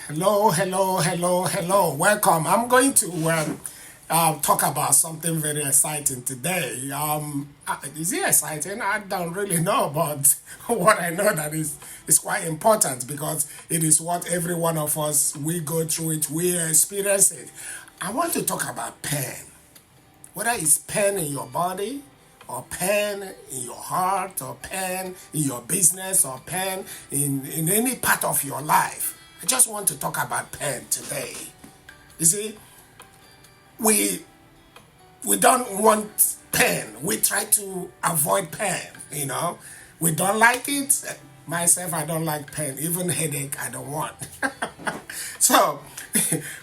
Hello, hello, hello, hello. Welcome. I'm going to talk about something very exciting today. Is it exciting? I don't really know, but what I know that is quite important because it is what every one of us we go through it, we experience it. I want to talk about pain. Whether it's pain in your body, or pain in your heart, or pain in your business, or pain in any part of your life. I just want to talk about pain today. You see, we we don't want pain. We try to avoid pain. We don't like it. Myself, I don't like pain. Even headache, I don't want. So,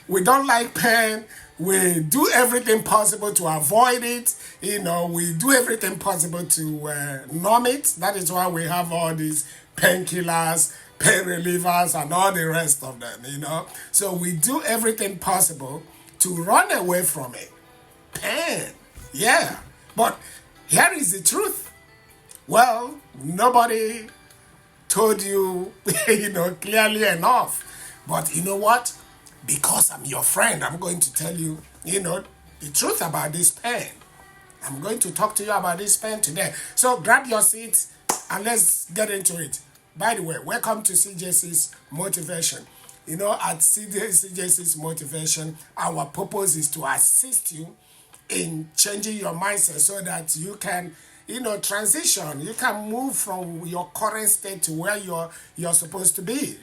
we don't like pain. We do everything possible to avoid it. We do everything possible to numb it. That is why we have all these painkillers, pain relievers, and all the rest of them. So we do everything possible to run away from it. Pain. Yeah. But here is the truth. Well, nobody told you, clearly enough. But you know what? Because I'm your friend, I'm going to tell you, the truth about this pain. I'm going to talk to you about this pain today. So grab your seat and let's get into it. By the way, welcome to CJC's Motivation. At CJC's Motivation, our purpose is to assist you in changing your mindset so that you can transition. You can move from your current state to where you're supposed to be.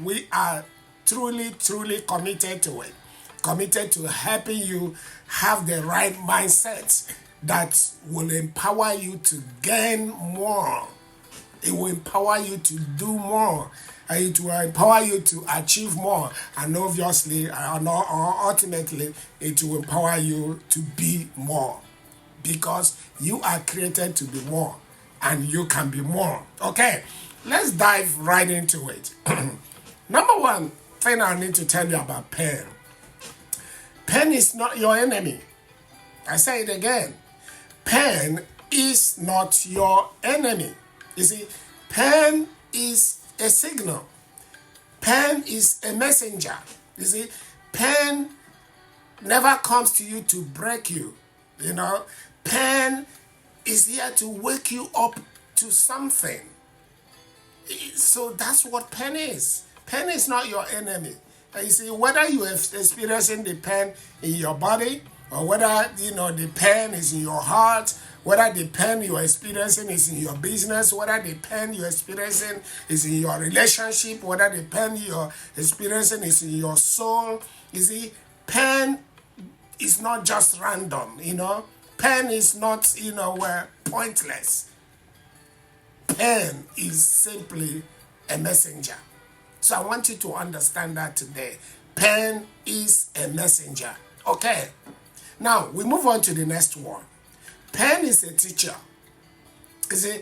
We are truly committed to it, committed to helping you have the right mindset that will empower you to gain more. It will empower you to do more. It will empower you to achieve more. And obviously, or ultimately, it will empower you to be more. Because you are created to be more. And you can be more. Okay, let's dive right into it. Number one thing I need to tell you about pain. Pain is not your enemy. I say it again. Pain is not your enemy. You see, pain is a signal. Pain is a messenger. You see, pain never comes to you to break you. Pain is here to wake you up to something. So that's what pain is. Pain is not your enemy. You see, whether you are experiencing the pain in your body, or whether the pain is in your heart, whether the pain you are experiencing is in your business, whether the pain you're experiencing is in your relationship, whether the pain you're experiencing is in your soul. You see, pain is not just random. Pain is not pointless. Pain is simply a messenger. So I want you to understand that today. Pain is a messenger. Okay. Now, we move on to the next one. Pain is a teacher. You see,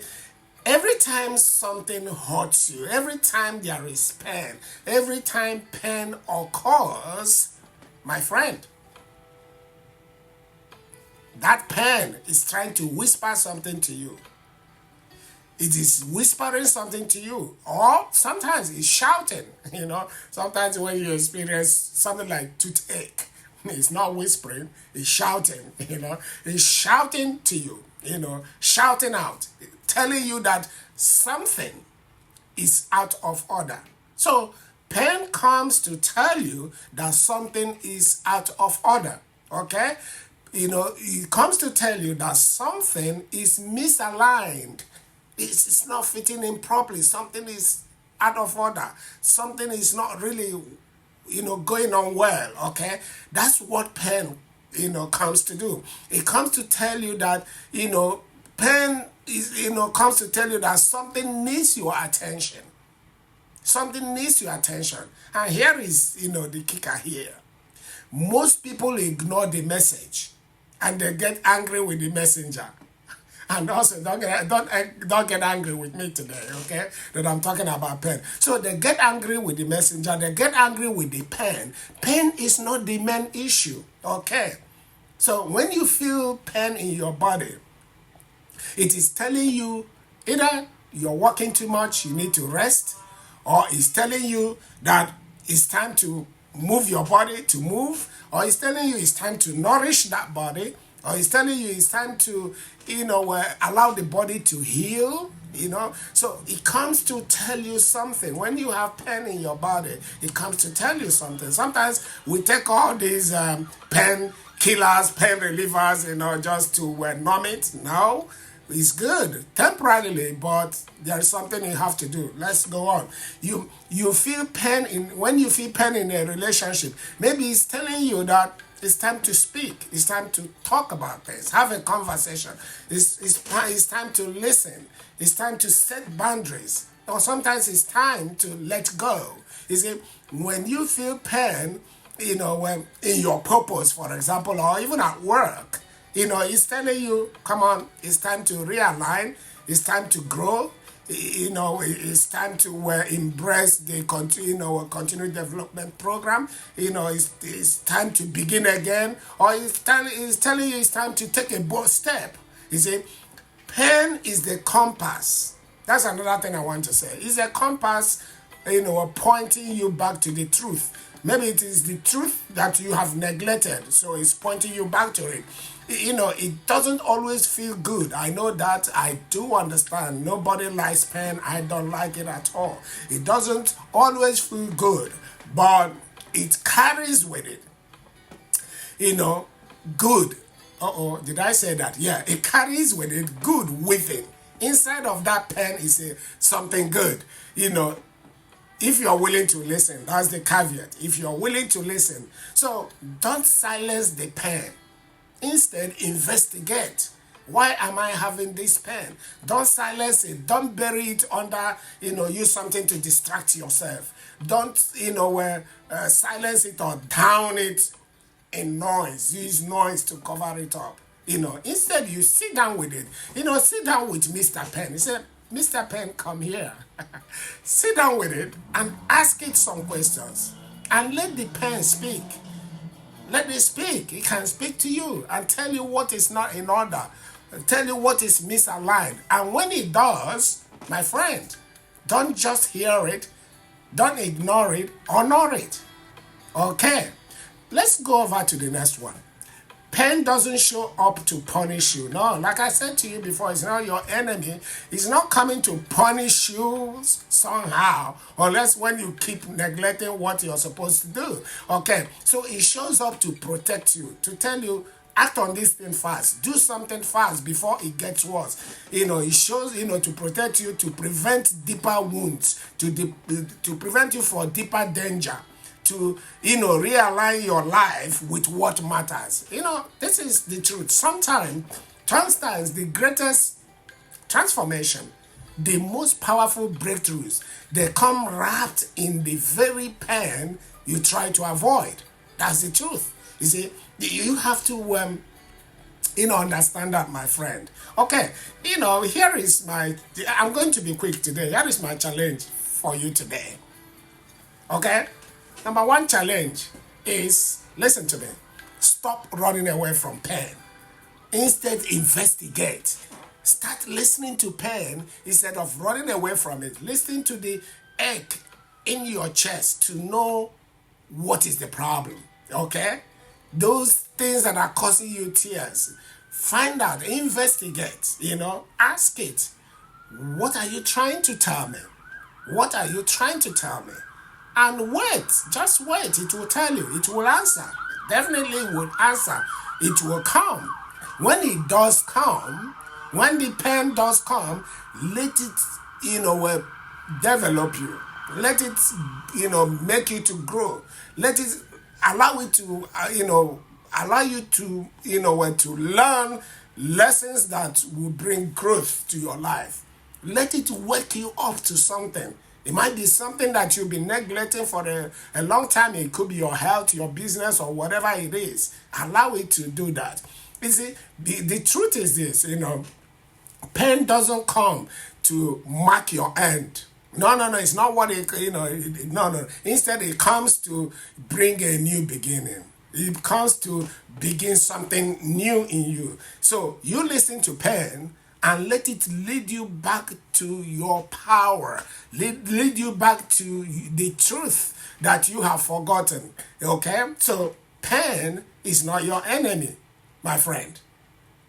every time something hurts you, every time there is pain, every time pain occurs, my friend, that pain is trying to whisper something to you. It is whispering something to you, or sometimes it's shouting. Sometimes when you experience something like toothache, it's not whispering, it's shouting. It's shouting to you. Shouting out, telling you that something is out of order. So pain comes to tell you that something is out of order. Okay, it comes to tell you that something is misaligned. It's not fitting in properly. Something is out of order. Something is not really, going on well, okay? That's what pain, comes to do. It comes to tell you that, pain is, comes to tell you that something needs your attention. Something needs your attention. And here is, the kicker here. Most people ignore the message and they get angry with the messenger. And also, don't get angry with me today, okay? That I'm talking about pain. So they get angry with the messenger. They get angry with the pain. Pain is not the main issue, okay? So when you feel pain in your body, it is telling you either you're working too much, you need to rest, or it's telling you that, it's time to move your body to move, or it's telling you it's time to nourish that body, or it's telling you it's time to, allow the body to heal. So it comes to tell you something. When you have pain in your body, it comes to tell you something. Sometimes we take all these pain killers, pain relievers, just to numb it. No, it's good temporarily, but there is something you have to do. Let's go on. You feel pain when you feel pain in a relationship. Maybe it's telling you that it's time to speak. It's time to talk about things. Have a conversation. It's time to listen. It's time to set boundaries. Or sometimes it's time to let go. You see, when you feel pain, when in your purpose, for example, or even at work, it's telling you, come on, it's time to realign. It's time to grow. It's time to embrace the continued development program. It's time to begin again, or it's telling you it's time to take a bold step. You see, pain is the compass. That's another thing I want to say. It's a compass, pointing you back to the truth. Maybe it is the truth that you have neglected, so it's pointing you back to it. It doesn't always feel good. I know that. I do understand. Nobody likes pain. I don't like it at all. It doesn't always feel good, but it carries with it, good. Did I say that? Yeah, it carries with it good within. Inside of that pain is something good. If you're willing to listen, that's the caveat. If you're willing to listen. So don't silence the pain. Instead, investigate. Why am I having this pain? Don't silence it. Don't bury it under, use something to distract yourself. Don't, silence it or down it in noise. Use noise to cover it up. Instead, you sit down with it. Sit down with Mr. Penn. He said, Mr. Penn, come here. Sit down with it and ask it some questions. And let the pen speak. Let it speak. It can speak to you and tell you what is not in order. Tell you what is misaligned. And when it does, my friend, don't just hear it. Don't ignore it. Honor it. Okay. Let's go over to the next one. Pain doesn't show up to punish you. No, like I said to you before, it's not your enemy. It's not coming to punish you somehow, unless when you keep neglecting what you're supposed to do. Okay, so it shows up to protect you, to tell you, act on this thing fast. Do something fast before it gets worse. It shows, to protect you, to prevent deeper wounds, to prevent you from deeper danger. To realign your life with what matters. This is the truth. Sometimes the greatest transformation, the most powerful breakthroughs, they come wrapped in the very pain you try to avoid. That's the truth. You see, you have to understand that, my friend. Okay, here is I'm going to be quick today. Here is my challenge for you today. Okay? Number one challenge is, listen to me, stop running away from pain. Instead, investigate. Start listening to pain instead of running away from it. Listen to the ache in your chest to know what is the problem, okay? Those things that are causing you tears, find out, investigate, ask it. What are you trying to tell me? What are you trying to tell me? And wait, just wait. It will tell you. It will answer. Definitely will answer. It will come. When it does come, when the pain does come, let it, develop you. Let it, make you to grow. Let it allow it to, allow you to, to learn lessons that will bring growth to your life. Let it wake you up to something. It might be something that you've been neglecting for a long time. It could be your health, your business, or whatever it is. Allow it to do that. You see, the truth is this, pain doesn't come to mark your end. No, it's not what no. Instead, it comes to bring a new beginning. It comes to begin something new in you. So you listen to pain and let it lead you back to your power, lead you back to the truth that you have forgotten. Okay? So pain is not your enemy, my friend.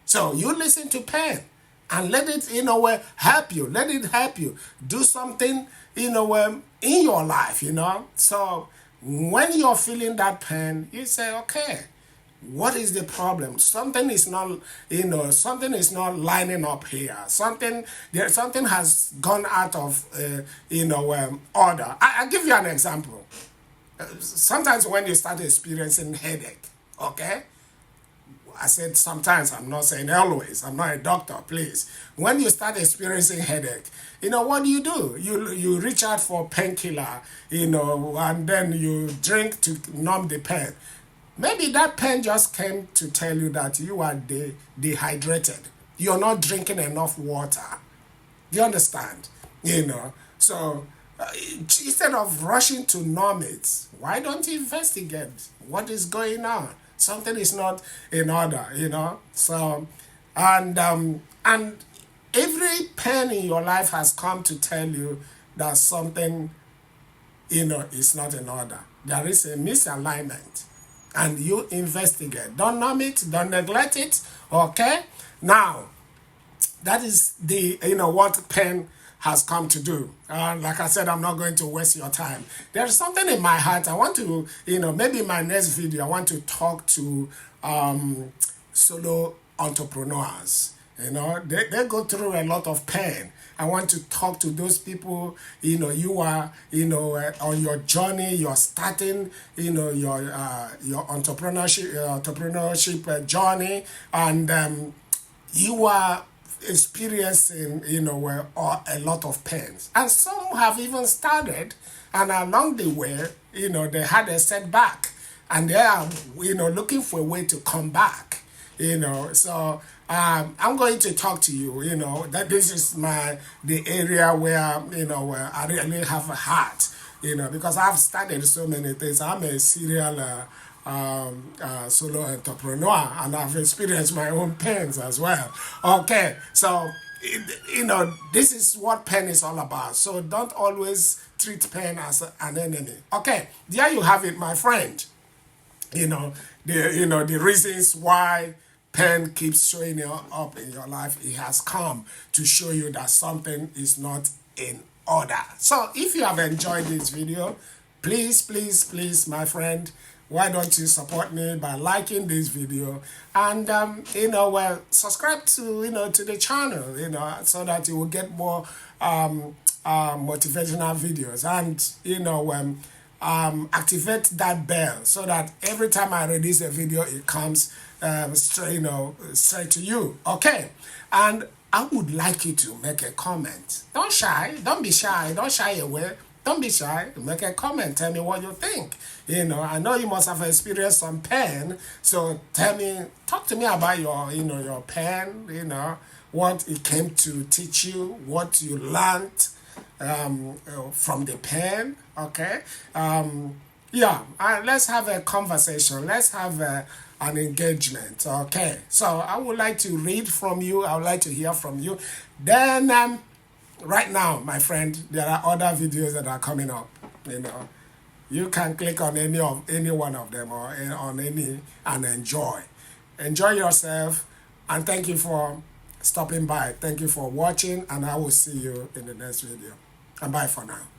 So you listen to pain and let it, help you. Let it help you do something, in your life, So when you're feeling that pain, you say, okay, what is the problem? Something is not, something is not lining up here. Something has gone out of, order. I'll give you an example. Sometimes when you start experiencing headache, okay? I said sometimes, I'm not saying always. I'm not a doctor, please. When you start experiencing headache, what do? You reach out for painkiller, and then you drink to numb the pain. Maybe that pain just came to tell you that you are dehydrated. You're not drinking enough water. Do you understand? So instead of rushing to numb it, why don't you investigate what is going on? Something is not in order, So, and every pain in your life has come to tell you that something, is not in order. There is a misalignment, and you investigate. Don't numb it. Don't neglect it. Okay. Now, that is what pain has come to do. Like I said, I'm not going to waste your time. There's something in my heart. I want to, maybe in my next video, I want to talk to solo entrepreneurs. They go through a lot of pain. I want to talk to those people, you are, on your journey, you're starting, your entrepreneurship journey, and you are experiencing, a lot of pains. And some have even started, and along the way, they had a setback, and they are, looking for a way to come back, So I'm going to talk to you, that this is the area where, where I really have a heart, because I've started so many things. I'm a serial solo entrepreneur, and I've experienced my own pains as well. Okay, so this is what pain is all about. So don't always treat pain as an enemy. Okay, there you have it, my friend. The reasons why pain keeps showing up in your life. It has come to show you that something is not in order. So if you have enjoyed this video, please, my friend, why don't you support me by liking this video and subscribe to to the channel, so that you will get more motivational videos, and activate that bell so that every time I release a video, it comes straight to you. Okay, and I would like you to make a comment. Don't be shy, don't shy away. Don't be shy. Make a comment. Tell me what you think. I know you must have experienced some pain. So talk to me about your pain. What it came to teach you, what you learned from the pain. Okay. Let's have a conversation. Let's have an engagement. Okay. So I would like to read from you. I would like to hear from you. Then right now, my friend, there are other videos that are coming up. You can click on any one of them or on any and enjoy. Enjoy yourself, and thank you for stopping by. Thank you for watching, and I will see you in the next video. And bye for now.